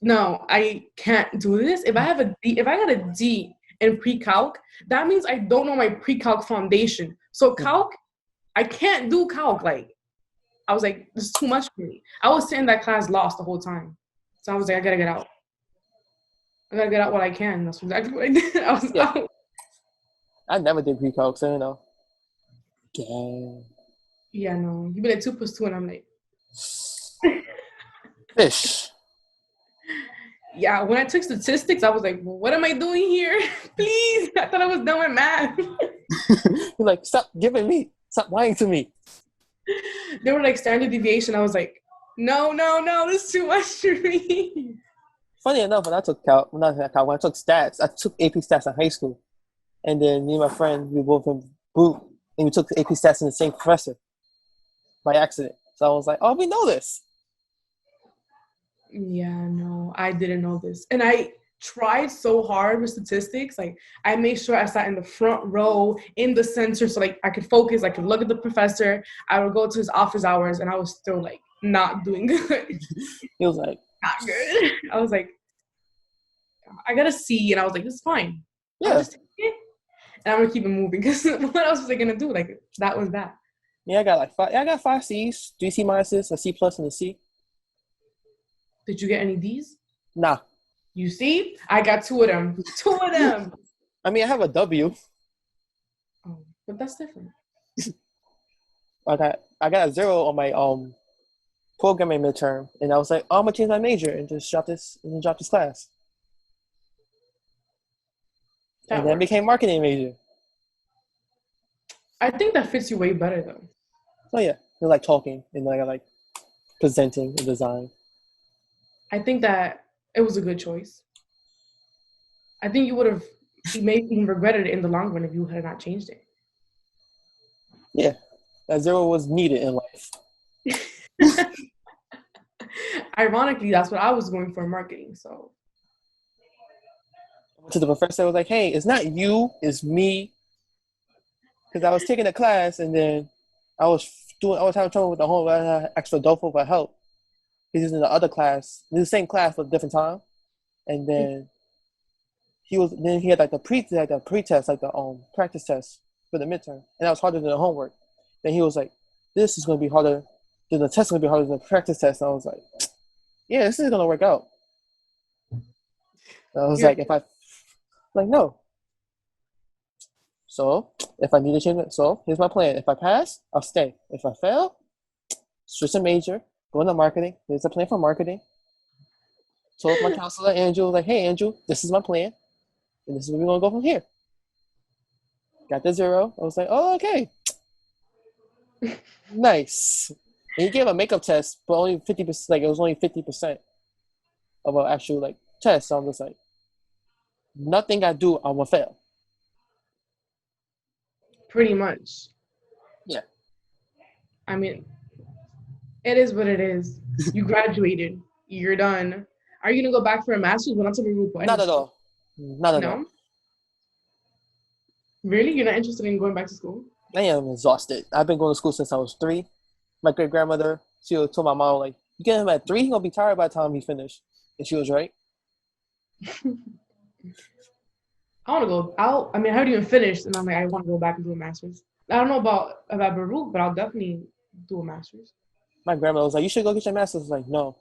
no, I can't do this. If I got a D in pre-calc, that means I don't know my pre-calc foundation. So calc, I can't do calc. Like, I was like, this is too much for me. I was sitting in that class lost the whole time. So I was like, I gotta get out. I gotta get out what I can. That's exactly what I did. I was out. I never did pre-calc, so you know. Dang. Yeah, no. You be like 2 + 2 and I'm like Fish. Yeah, when I took statistics, I was like, well, what am I doing here? Please. I thought I was done with math. You're like, stop giving me. Stop lying to me. They were like standard deviation. I was like, no, this is too much for me. Funny enough, when I took calc, when I took stats, I took AP stats in high school. And then me and my friend, we both in group, and we took AP stats in the same professor by accident. So I was like, oh, we know this. Yeah, no, I didn't know this. And I tried so hard with statistics. Like, I made sure I sat in the front row, in the center, so like I could focus, I could look at the professor. I would go to his office hours, and I was still like not doing good. He was like, not good. I was like, I got a C, and I was like, this is fine. yeah. I'll just take it, and I'm gonna keep it moving because what else was I gonna do? Like, that was that. Yeah, I got like five. Yeah, I got 5 C's, 3 C minuses, a C plus, and a C. Did you get any D's? Nah. You see, I got 2 of them. 2 of them. I mean, I have a W. Oh, but that's different. I got a 0 on my programming midterm, and I was like, oh, I'm gonna change my major and just drop this class. And then became marketing major. I think that fits you way better though. Oh yeah, I like talking and like presenting and design. I think that it was a good choice. I think you would have maybe even regretted it in the long run if you had not changed it. Yeah, that 0 was needed in life. Ironically, that's what I was going for, marketing. So I went to the professor. I was like, "Hey, it's not you, it's me." Because I was taking a class and then I was having trouble with the whole extra Dolfo for help. He's in the other class, in the same class for a different time, and then he had like the pre-test, like the practice test for the midterm, and that was harder than the homework. Then he was like, "This is going to be harder. Then the test is going to be harder than the practice test." And I was like, "Yeah, this is going to work out." And I was like, no. So if I need to change it, so here's my plan. If I pass, I'll stay. If I fail, switch a major, go into marketing. Here's a plan for marketing. Told my counselor, Andrew, like, hey, Andrew, this is my plan. And this is where we're going to go from here. Got the 0. I was like, oh, okay. Nice. And he gave a makeup test, but only 50%, like, it was only 50% of an actual, like, test. So I'm just like, nothing I do, I'm going to fail. pretty much. Yeah. I mean, it is what it is. You graduated. You're done. Are you going to go back for a master's? Well, not to be rude, Not at all. Not at all. Really? You're not interested in going back to school? I am exhausted. I've been going to school since I was 3. My great-grandmother, she told my mom, like, you get him at 3, he's going to be tired by the time he finished. And she was right. I want to go out. I mean, I haven't even finished, and I'm like, I want to go back and do a master's. I don't know about Baruch, but I'll definitely do a master's. My grandma was like, you should go get your master's. I was like, no.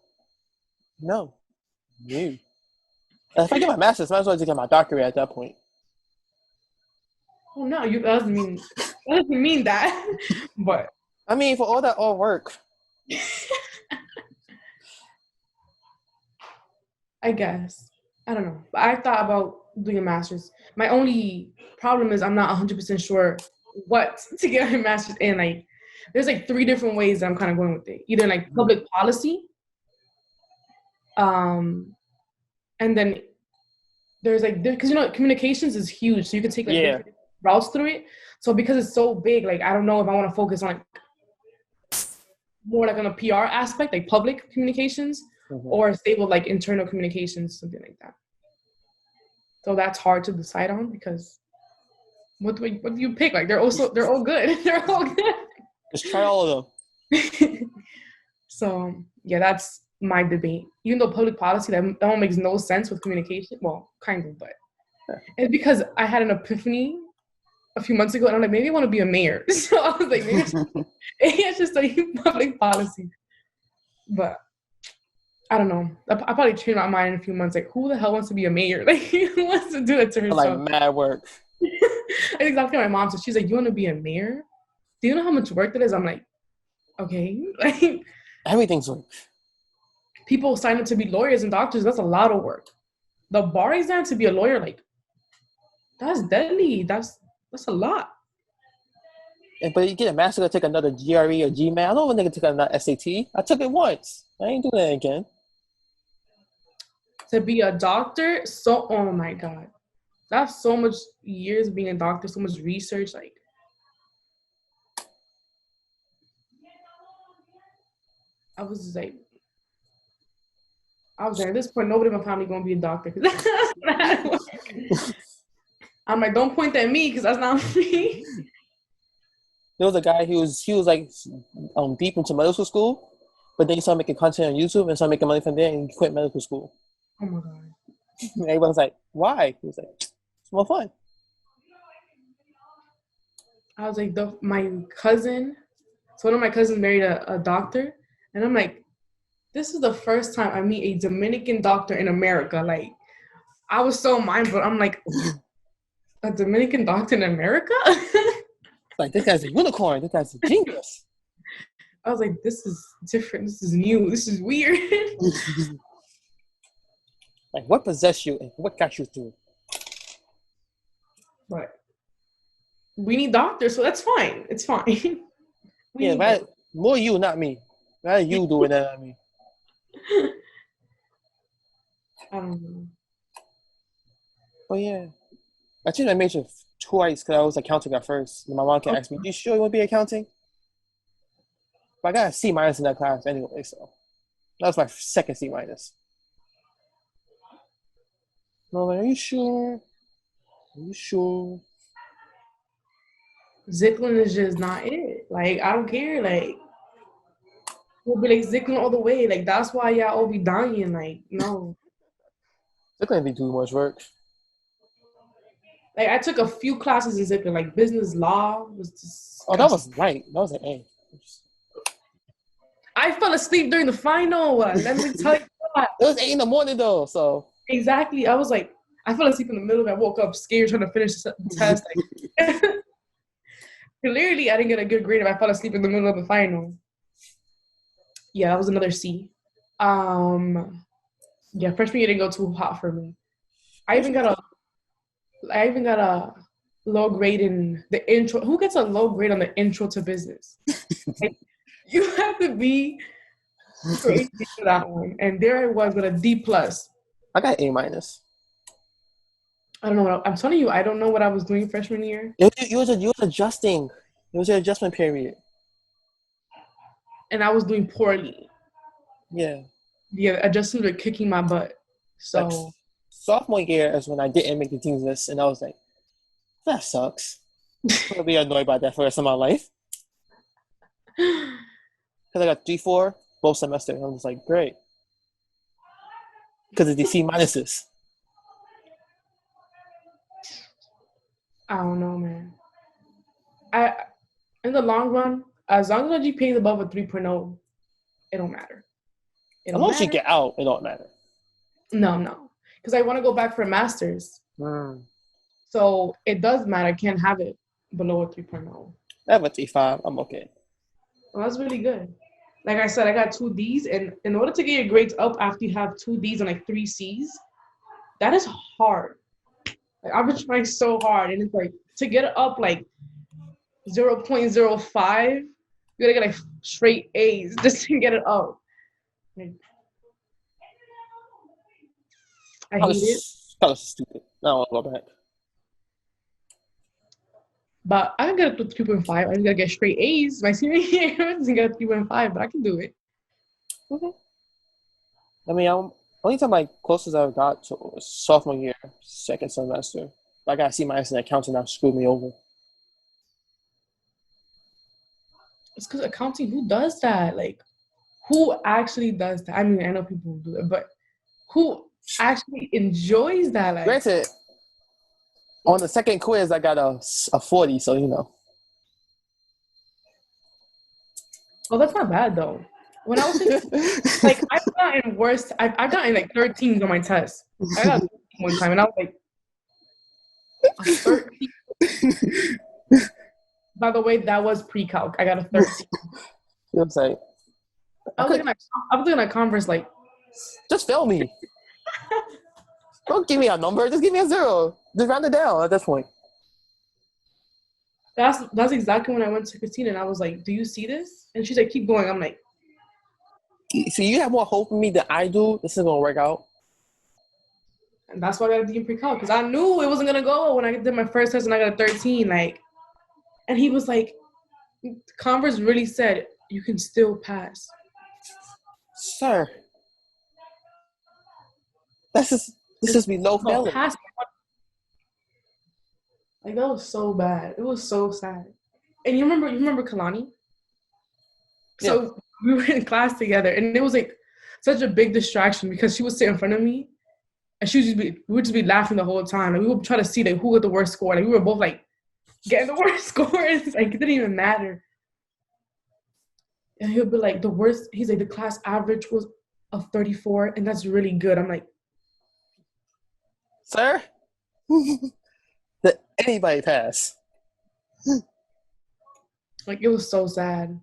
And if I get my master's, I might as well just get my doctorate at that point. Oh no, that doesn't mean that. But I mean, for all that work. I guess. I don't know. But I thought about doing a master's. My only problem is I'm not 100% sure what to get my master's in. Like, there's like three different ways that I'm kind of going with it. Either like public policy, um, and then there's like because communications is huge, so you can take like Yeah. different routes through it. So because it's so big, like I don't know if I want to focus on like more like on a PR aspect, like public communications, or stay with like internal communications, something like that. So that's hard to decide on because what do you pick? Like they're all good. They're all good. Just try all of them. So yeah, that's my debate. Even though public policy that one makes no sense with communication. Well, kind of, but it's because I had an epiphany a few months ago, and I'm like, maybe I want to be a mayor. So I was like, maybe it's just like public policy. But I don't know. I'll probably change my mind in a few months. Like, who the hell wants to be a mayor? Like, who wants to do that to herself? Like mad work. That's exactly what my mom said. She's like, you want to be a mayor? Do you know how much work that is? I'm like, okay. Like, everything's work. People sign up to be lawyers and doctors. That's a lot of work. The bar exam to be a lawyer, like, that's deadly. That's a lot. But you get a master to take another GRE or GMAT. I don't want to take another SAT. I took it once. I ain't doing it again. To be a doctor, oh my God. That's so much years of being a doctor, so much research. Like, I was like, at this point, nobody in my family going to be a doctor. I'm like, don't point at me because that's not me. There was a guy he was like deep into medical school, but then he started making content on YouTube and started making money from there and he quit medical school. Oh my God. Everyone was like, why? He was like, it's more fun. I was like, my cousin, so one of my cousins married a doctor, and I'm like, this is the first time I meet a Dominican doctor in America. Like, I was so mindful. I'm like, a Dominican doctor in America? Like, this guy's a unicorn. This guy's a genius. I was like, this is different. This is new. This is weird. Like, what possessed you and what got you through? But we need doctors, so that's fine. It's fine. Right? More you, not me. Rather you doing that than me. I don't know. But yeah. I changed my major twice because I was accounting at first. And my mom can ask me, you sure you want to be accounting? But I got a C- in that class anyway, so that was my second C-. No, like, are you sure? Are you sure? Zicklin is just not it. Like, I don't care. Like, we'll be like Zicklin all the way. Like, that's why y'all all be dying. Like, no. They're going to be too much work. Like, I took a few classes in Zicklin. Like, business law was just. Oh, that was right. That was an A. I fell asleep during the final. Let me tell you what. It was 8 in the morning, though, so. Exactly. I was like, I fell asleep in the middle of it. I woke up scared trying to finish the test. Like, clearly, I didn't get a good grade if I fell asleep in the middle of the final. Yeah, that was another C. Yeah, freshman year didn't go too hot for me. I even got a low grade in the intro. Who gets a low grade on the intro to business? Like, you have to be crazy for that one. And there I was with a D+. I got A-. I don't know I'm telling you, I don't know what I was doing freshman year. You was adjusting. It was your adjustment period. And I was doing poorly. Yeah. Yeah, adjustments were kicking my butt. So like, sophomore year is when I didn't make the teams list, and I was like, that sucks. I'm gonna be annoyed by that for the rest of my life. Because I got 3-4 both semesters. And I was like, great. Because of the C-. I don't know, man. In the long run, as long as the GPA is above a 3.0, it don't matter. As long as you get out, it don't matter. No. Because I want to go back for a master's. So it does matter. I can't have it below a 3.0. I have a 3.5. I'm okay. Well, that's really good. Like I said, I got 2 Ds, and in order to get your grades up after you have 2 Ds and like 3 Cs, that is hard. Like I've been trying so hard, and it's like to get it up like 0.05, you gotta get like straight A's just to get it up. Like, I That hate it, was, that was stupid. I don't want to go back. but I can get it to 3.5. I just gotta get straight A's my senior year and get a 3.5, but I can do it. I mean, only time my closest I got to was sophomore year, second semester. I got C minus in accounting, that screwed me over. It's because accounting, who does that? Like, who actually does that? I mean, I know people who do it, but who actually enjoys that? Like, Granted, on the second quiz, I got a 40, so you know. oh, that's not bad though. When I was in, like, I've gotten worse. I've gotten like 13s on my test. I got 13 one time, and I was like, a 13. By the way, that was pre-calc. I got a 13. You know what I'm saying? I was looking at Converse like, Just fail me. Don't give me a number. Just give me a 0. Just round it down at this point. that's exactly when I went to Christina, and I was like, "Do you see this?" And she's like, "Keep going." I'm like, So you have more hope in me than I do. This is gonna work out. and that's why I got a D in pre-calc, because I knew it wasn't gonna go when I did my first test and I got a 13. Like, and he was like, Converse really said you can still pass. Sir. This is me low No, failing. pass. Like that was so bad. It was so sad. And you remember Kalani? So we were in class together, and it was like such a big distraction because she would sit in front of me, and we would just be laughing the whole time. And we would try to see like who got the worst score. Like we were both like getting the worst scores. Like it didn't even matter. And he'll be like, the worst. He's like, the class average was a 34, and that's really good. I'm like, Sir? Did anybody pass? like it was so sad.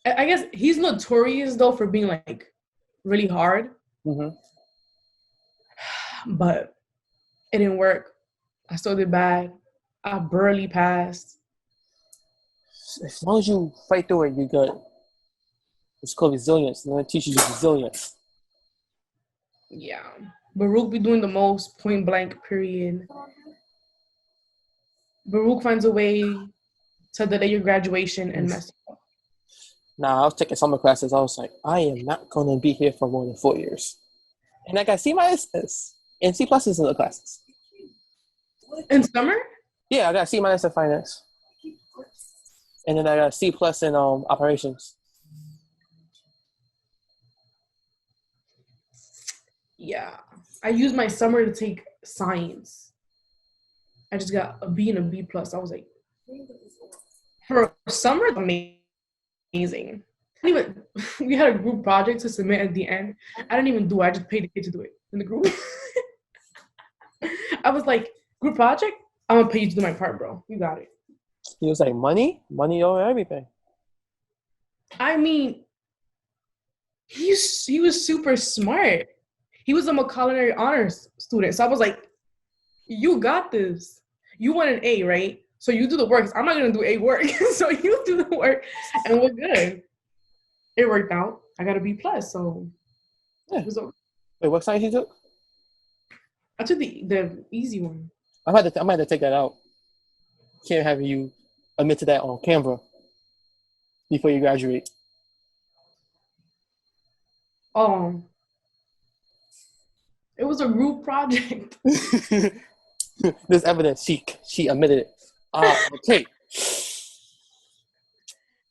I guess he's notorious though for being like really hard, Mm-hmm. but it didn't work. I still did bad. I barely passed. As long as you fight through it, you're good. It's called resilience. And it teaches you resilience. Yeah. Baruch be doing the most, point blank, period. Baruch finds a way to delay your graduation and mess you up. Nah, I was taking summer classes. I was like, I am not going to be here for more than 4 years. And I got C minuses and C pluses in the classes. In summer? Yeah, I got C minus in finance. And then I got C plus in operations. Yeah. I used my summer to take science. I just got a B and a B plus. I was like, for summer, amazing. Even we had a group project to submit at the end. I didn't even do it. I just paid the kid to do it in the group. I was like, group project? I'm gonna pay you to do my part, bro. You got it. He was like, money over everything. I mean, he was super smart. He was a culinary honors student. So I was like, you got this. You want an A, right? So you do the work. I'm not gonna do A work. So you do the work and we're good. It worked out. I got a B plus, so Yeah. it was okay. Wait, what science you took? I took the easy one. I might have to take that out. Can't have you admit to that on camera before you graduate. It was a group project. There's evidence. She admitted it. Okay.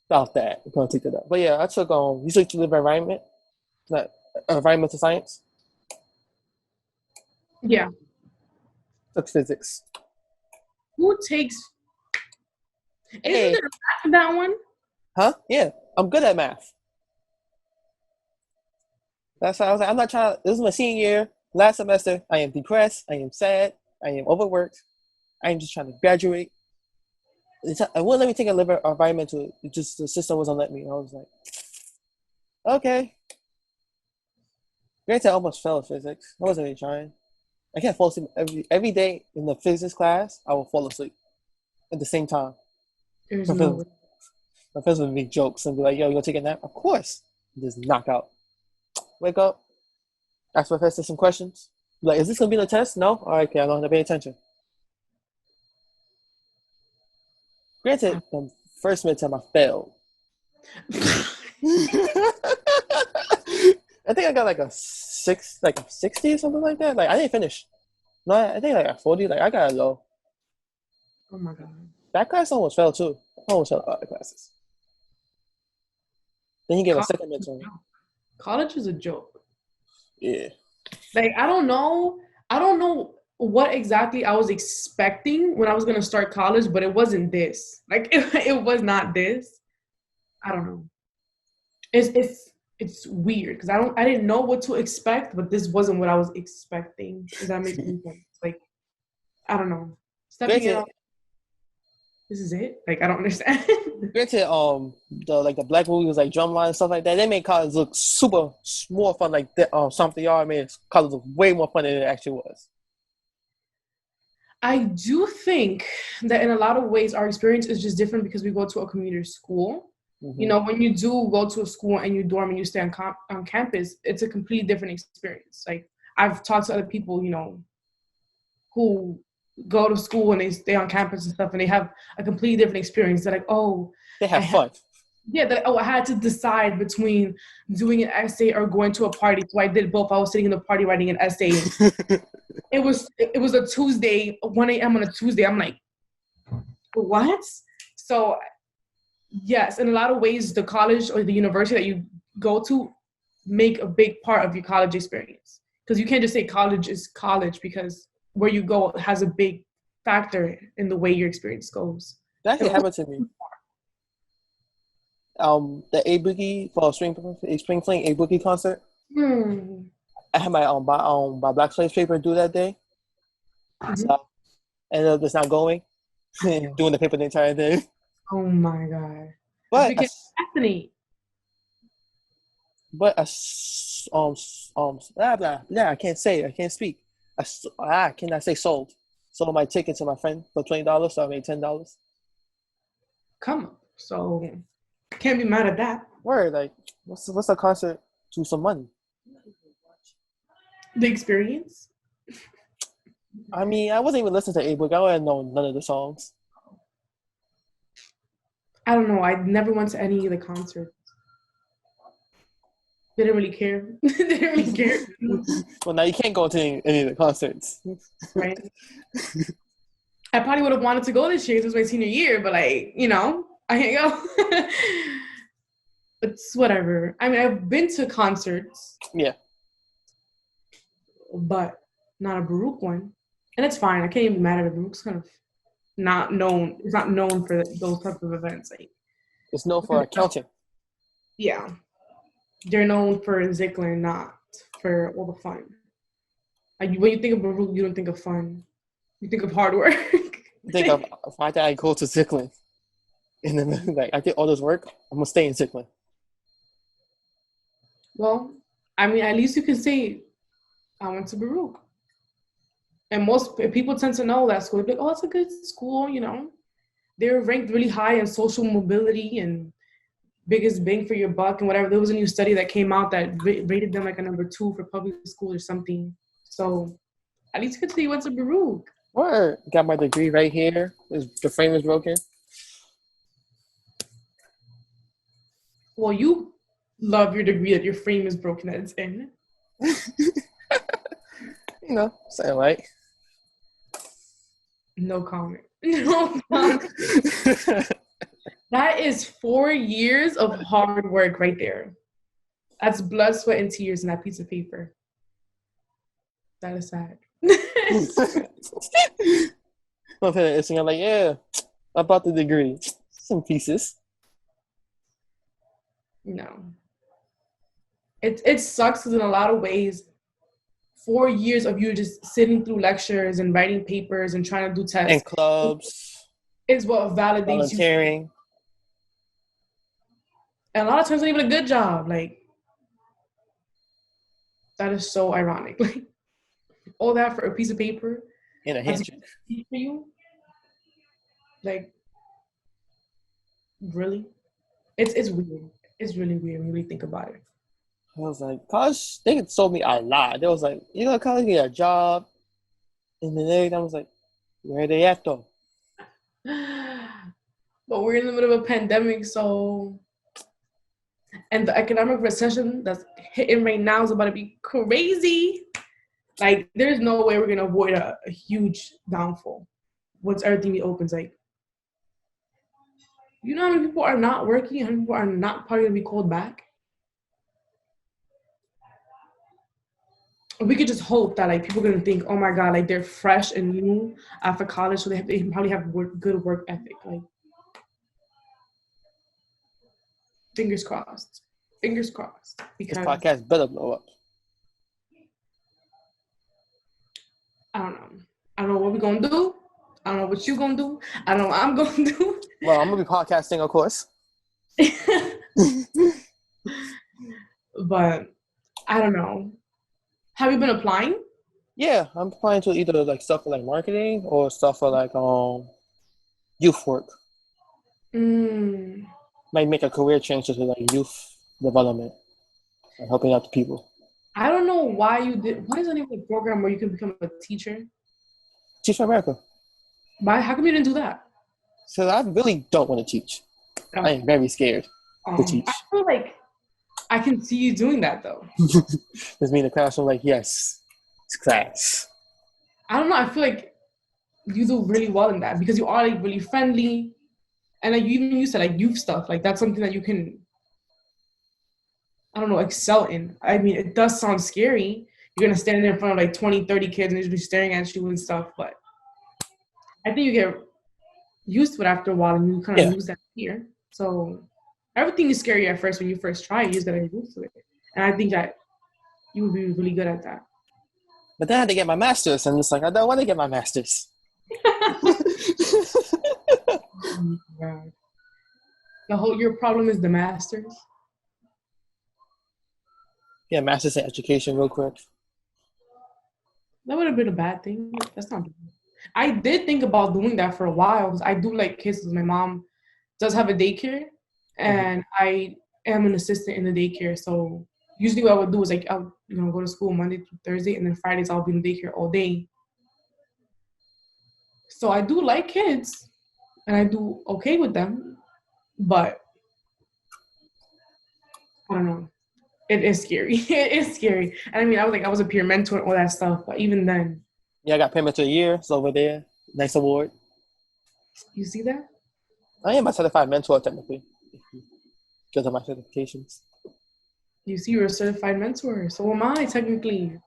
Stop that. I'm gonna take that out. But yeah, I took you took to live environment, not environmental science. Yeah. Took physics. Who takes? Hey. Isn't there math in that one? Huh? Yeah, I'm good at math. That's why I was like, I'm not trying to. This is my senior year. Last semester, I am depressed. I am sad. I am overworked. I am just trying to graduate. It wouldn't let me take a liver environmental. It just the system wasn't letting me. I was like, Okay. Granted, I almost failed physics. I wasn't really trying. I can't fall asleep every day in the physics class. I will fall asleep at the same time. There's My no friends, way. my friends would make jokes and be like, "Yo, you gonna take a nap?" Of course. Just knock out. Wake up. Ask my professor some questions. Like, is this gonna be the test? No. All right, okay. I don't have to pay attention. Granted, the first midterm I failed. I think I got like a 60 or something like that. Like I didn't finish. No, I think like a 40. Like I got a low. Oh my god. That class almost fell too. I almost failed other classes. Then he gave a College, second midterm. college is a joke. Yeah. Like I don't know. I don't know what exactly I was expecting when I was gonna start college, but it wasn't this. Like it was not this. I don't know. It's weird because I didn't know what to expect, but this wasn't what I was expecting. Does that make any sense? Like I don't know. Stepping in Granted, on this is it. Like I don't understand. granted, the black movie was like drumline and stuff like that. They made college look super more fun. Like something y'all made college look way more fun than it actually was. I do think that in a lot of ways our experience is just different because we go to a community school. Mm-hmm. You know, when you do go to a school and you dorm and you stay on campus, it's a completely different experience. Like I've talked to other people, you know, who go to school and they stay on campus and stuff, and they have a completely different experience. They're like, oh, They have fun. I had to decide between doing an essay or going to a party. So I did both. I was sitting in the party writing an essay. It was a Tuesday, 1 a.m. on a Tuesday. I'm like, what? So yes, in a lot of ways, the college or the university that you go to make a big part of your college experience. Because you can't just say college is college because where you go has a big factor in the way your experience goes. That actually happened to me. The A Boogie for Spring Fling A Boogie concert. I had my by Black Slaves paper due that day. Mm-hmm. So I ended up just not going and doing the paper the entire day. Oh my god! But It became fascinating. But blah blah blah. I can't say. I can't speak. I cannot say sold. Sold my ticket to my friend for $20, so I made $10. Come on, so can't be mad at that. Word, like what's the concert to some money? The experience. I mean, I wasn't even listening to A-Book. I wouldn't know none of the songs. I don't know. I never went to any of the concerts. Didn't really care. Didn't really care. Well, now you can't go to any of the concerts. Right. I probably would have wanted to go this year. This was my senior year, but like, you know, I can't go. It's whatever. I mean, I've been to concerts. Yeah. But not a Baruch one. And it's fine. I can't even be mad at it. Baruch's kind of not known. It's not known for those types of events. Like, it's known for accounting. Yeah. They're known for Zeke, not for all the fun. Like when you think of Baruch, you don't think of fun. You think of hard work. You think of why did I go to Zicklin? And then like I did all this work, I'm gonna stay in Zicklin. Well, I mean, at least you can say I went to Baruch. And most people tend to know that school. They're like, oh, it's a good school, you know. They're ranked really high in social mobility and biggest bang for your buck and whatever. There was a new study that came out that rated them like a number 2 for public school or something. So at least you could say you went to Baruch. Word. Got my degree right here. The frame is broken. Well, you love your degree that your frame is broken that it's in. You know, saying like. No comment. No comment. That is 4 years of hard work right there. That's blood, sweat, and tears in that piece of paper. That is sad. I'm like, yeah, I bought the degree. Some pieces. No. It sucks because in a lot of ways, 4 years of you just sitting through lectures and writing papers and trying to do tests. And clubs. Is what validates volunteering. you. And a lot of times, not even a good job. Like, That is so ironic. Like all that for a piece of paper In a that's handshake. easy for you. Like really, it's weird. It's really weird when you really think about it. I was like, college, they sold me a lot. They was like, you go to college, get a job. And then everything, I was like, where are they at though? But we're in the middle of a pandemic, so and the economic recession that's hitting right now is about to be crazy. Like, there's no way we're gonna avoid a huge downfall once everything reopens. Like, you know how many people are not working? How many people are not probably gonna be called back? We could just hope that like people are gonna think, oh my god, like they're fresh and new after college, so they probably have good work ethic. Like, fingers crossed. Fingers crossed. This Because podcast better blow up. I don't know. I don't know what we're gonna do. I don't know what you're gonna do. I don't know what I'm gonna do. Well, I'm gonna be podcasting, of course. But I don't know. Have you been applying? Yeah, I'm applying to either like stuff for like marketing or stuff for like youth work. Might make a career change to like youth development and helping out the people. I don't know why you did. What is the name of the program where you can become a teacher? Teach for America. Why? How come you didn't do that? So I really don't want to teach. I am very scared to teach. I feel like I can see you doing that though. Just me in the classroom, like, yes, it's class. I don't know. I feel like you do really well in that because you are like really friendly, and like you even used to like youth stuff. Like that's something that you can, I don't know, excel in. I mean, it does sound scary. You're gonna stand there in front of like 20, 30 kids and they're just be staring at you and stuff. But I think you get used to it after a while and you kind of lose that fear. So everything is scary at first when you first try it. You just gotta get used to it. And I think that you would be really good at that. But then I had to get my master's, and it's like, I don't want to get my master's. Oh my God. Your problem is the masters. Yeah, master's in education, real quick. That would have been a bad thing. That's not bad. I did think about doing that for a while because I do like kids. My mom does have a daycare, and I am an assistant in the daycare. So usually what I would do is like I'll go to school Monday through Thursday, and then Fridays I'll be in the daycare all day. So I do like kids, and I do okay with them, but I don't know. It is scary. It is scary. And I mean, I was a peer mentor and all that stuff, but even then. Yeah, I got payment to a year. It's over there. Nice award. You see that? I am a certified mentor, technically, because of my certifications. You see, you're a certified mentor. So am I, technically.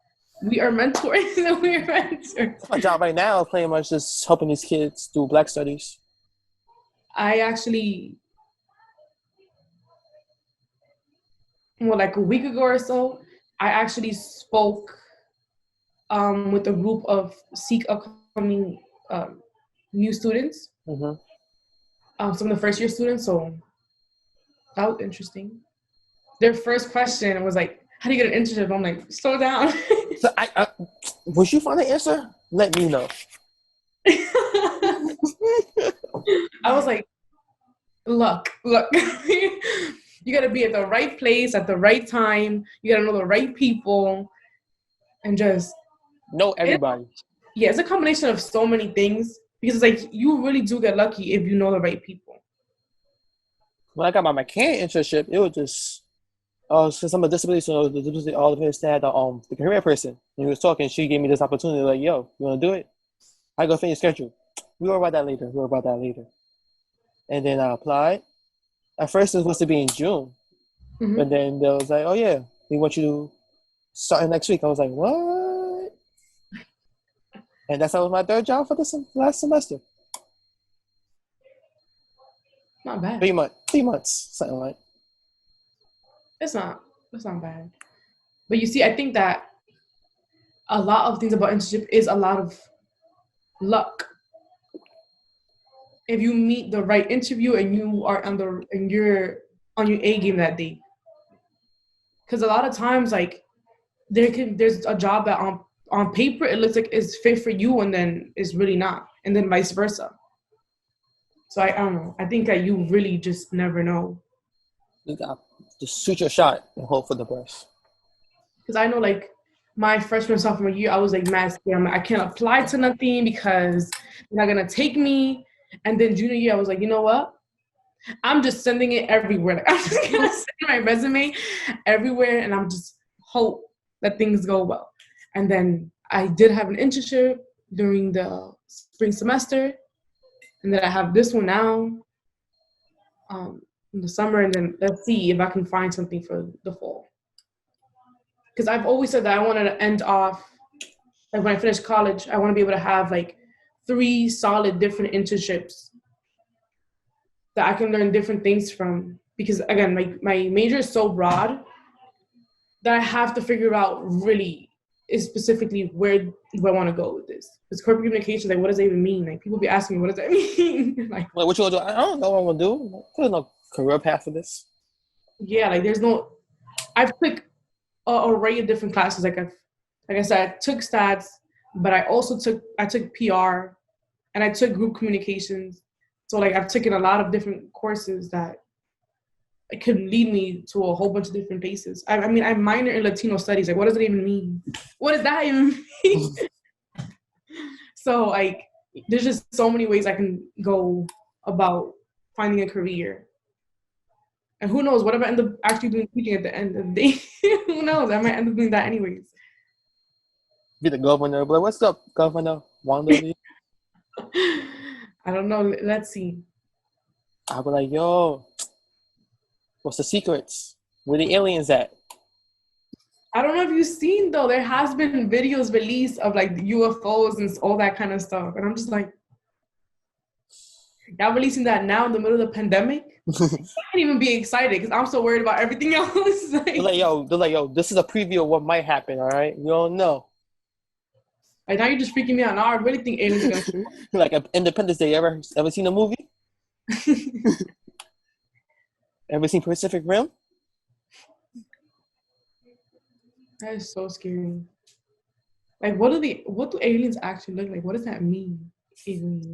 We are mentors. We are mentors. My job right now is pretty much just helping these kids do Black studies. I actually, like a week ago or so, I actually spoke with a group of Zeke upcoming new students. Some of the first year students. So that was interesting. Their first question was like, how do you get an internship? I'm like, slow down. So I once you find the answer, let me know. I was like, look. You got to be at the right place at the right time. You got to know the right people and just know everybody. It's a combination of so many things because it's like you really do get lucky if you know the right people. When I got my mechanic internship, it was just since I'm a disability, so the disability all of us had the career person. And he was talking, she gave me this opportunity, like, yo, you want to do it? I go finish schedule. We'll worry about that later. And then I applied. At first, it was supposed to be in June. But then they was like, oh, yeah, we want you to start next week. I was like, what? And that was my third job for this last semester. Not bad. 3 months, something like. It's not bad. But you see, I think that a lot of things about internship is a lot of luck. If you meet the right interview and you are you're on your A game that day. Because a lot of times, like, there's a job that on paper it looks like it's fit for you and then it's really not, and then vice versa. So I don't know. I think that you really just never know. You got just shoot your shot and hope for the best. Because I know, like, my freshman sophomore year, I was like mad scared. I'm like, I can't apply to nothing because they're not gonna take me. And then junior year, I was like, you know what? I'm just sending it everywhere. Like, I'm just gonna send my resume everywhere, and I'm just hope that things go well. And then I did have an internship during the spring semester, and then I have this one now in the summer. And then let's see if I can find something for the fall. Because I've always said that I wanted to end off, like when I finish college, I want to be able to have like 3 solid different internships that I can learn different things from. Because again, my major is so broad that I have to figure out really is specifically where do I want to go with this. Because corporate communications, like, what does that even mean? Like, people be asking me, what does that mean? Like, what you gonna do? I don't know what I'm gonna do. There's no career path for this. yeah, like there's no. I've took an array of different classes. Like I said, I took stats, but I took PR, and I took group communications. So like I've taken a lot of different courses that could lead me to a whole bunch of different places. I mean, I minor in Latino studies. Like, what does it even mean? What does that even mean? So like, there's just so many ways I can go about finding a career. And who knows, what if I end up actually doing teaching at the end of the day? Who knows? I might end up doing that anyways. Be the governor, but what's up, Governor Wandaly? I don't know. Let's see. I'll be like, yo, what's the secrets? Where the aliens at? I don't know if you've seen, though, there has been videos released of like UFOs and all that kind of stuff. And I'm just like, y'all releasing that now in the middle of the pandemic? I can't even be excited because I'm so worried about everything else. They're like, yo, this is a preview of what might happen, all right? You don't know. Like, now you're just freaking me out. Now I really think aliens are going to shoot. Like Independence Day, ever seen a movie? Ever seen Pacific Rim? That is so scary. Like, what do aliens actually look like? What does that mean?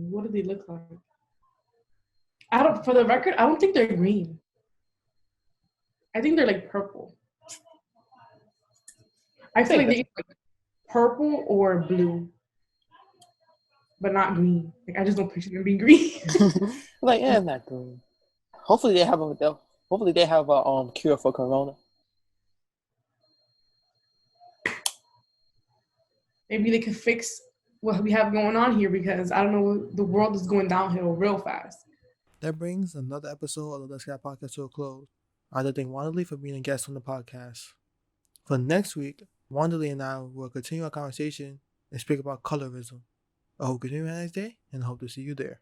What do they look like? For the record, I don't think they're green. I think they're like purple. I feel like they're like purple or blue, but not green. Like, I just don't picture them being green. Like, yeah, not green. Hopefully they have a cure for corona. Maybe they could fix what we have going on here, because I don't know, the world is going downhill real fast. That brings another episode of the Let's Get Podcast to a close. I'd like to thank Wandaly for being a guest on the podcast. For next week, Wandaly and I will continue our conversation and speak about colorism. I hope you have a nice day, and I hope to see you there.